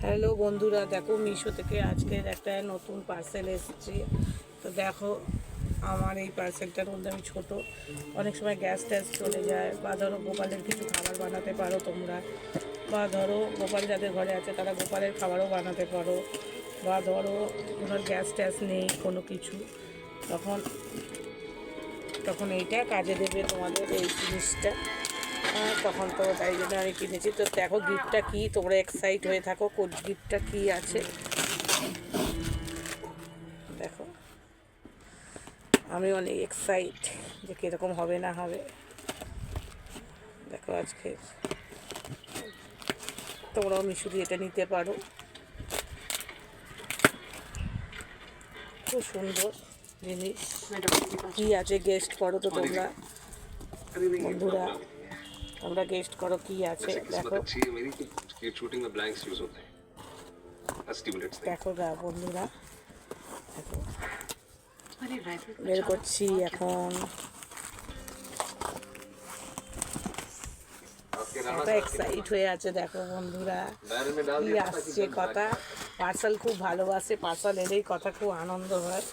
Hello বন্ধুরা, দেখো মিশো থেকে আজকের একটা নতুন পার্সেল এসেছে। তো দেখো আমার এই পার্সেলটার মধ্যে আমি ছোট অনেক সময় গ্যাস ট্যাস চলে যায়, বা ধরো গোপালের কিছু খাবার বানাতে পারো তোমরা, বা ধরো গোপাল যাদের ঘরে আছে তারা গোপালের খাবারও বানাতে পারো, বা ধরো তোমার গ্যাস ট্যাস নেই কোনো কিছু, তখন তখন এইটা কাজে দেবে তোমাদের এই জিনিসটা। তখন তো তাই জন্য আমি কিনেছি। তো দেখো গিফটটা কী, তোমরা এক্সাইট হয়ে থাকো কোন গিফটটা কী আছে। দেখো আমি অনেক এক্সাইট যে কীরকম হবে না হবে। দেখো আজকে তোমরাও মিশু দিয়ে এটা নিতে পারো, খুব সুন্দর জিনিস। কী আছে গেস্ট করো তো তোমরা বন্ধুরা, তোমরা গেস্ট করো কী আছে। দেখো দেখো গা বন্ধুরা, দেখো বের করছি এখন। এক্সাইট হয়ে আছে দেখো বন্ধুরা, কি আসছে কথা। পার্সেল খুব ভালোবাসে, পার্সেল এলেই কথা খুব আনন্দ হয়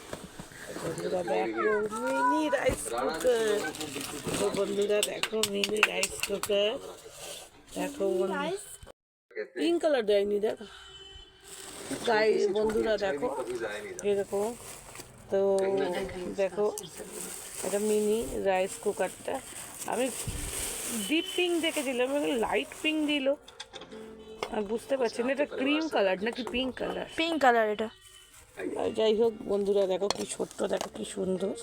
বন্ধুরা। দেখো মিনি রাইস কুকার, তো বন্ধুরা দেখো মিনি রাইস কুকার। দেখো পিঙ্ক কালার দেয়নি, দেখো গাই বন্ধুরা দেখো এরকম। তো দেখো এটা মিনি রাইস কুকারটা, আমি ডিপ পিঙ্ক দেখেছিলাম, লাইট পিঙ্ক দিল, আমি বুঝতে পারছি না এটা ক্রিম কালার নাকি পিঙ্ক কালার। পিঙ্ক কালার এটা। যাই হোক বন্ধুরা দেখো কি ছোট্ট, দেখো কি সুন্দর।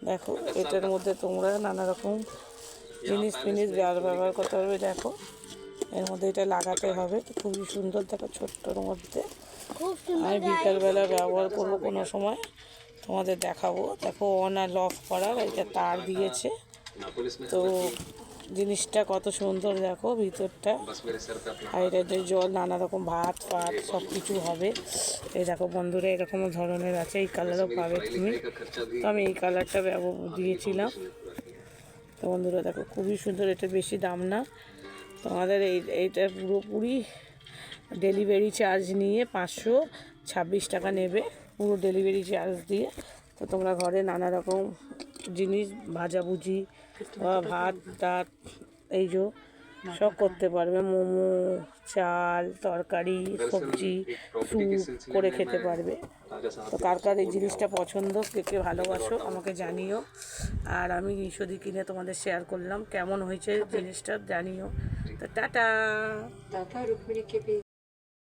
দেখো এটার মধ্যে তোমরা নানা রকম জিনিস ফিনিস ব্যবহার করতে পারবে। দেখো এর মধ্যে এটা লাগাতে হবে, তো খুবই সুন্দর। দেখো ছোট্টর মধ্যে আমি বিকালবেলা ব্যবহার করবো কোনো সময়, তোমাদের দেখাবো। দেখো অন আর অফ করার এটা তার দিয়েছে, তো জিনিসটা কত সুন্দর দেখো ভিতরটা। আর এটা যে জল নানা রকম ভাত ফাত সব কিছু হবে। এই দেখো বন্ধুরা এরকম ধরনের আছে, এই কালারও পাবে তুমি, তো আমি এই কালারটা দিয়েছিলাম। তো বন্ধুরা দেখো খুবই সুন্দর, এটা বেশি দাম না তোমাদের। এইটা পুরোপুরি ডেলিভারি চার্জ নিয়ে 526 টাকা নেবে, পুরো ডেলিভারি চার্জ দিয়ে। তো তোমরা ঘরে নানা রকম জিনিস ভাজাভুজি বা ভাত টাত এই যে সব করতে পারবে, মোমো চাল তরকারি সবজি স্যুপ করে খেতে পারবে। তো কার কার এই জিনিসটা পছন্দ, কে কে ভালোবাসো আমাকে জানিও। আর আমি মিশো কিনে তোমাদের শেয়ার করলাম, কেমন হয়েছে জিনিসটা জানিও। তো টাটা।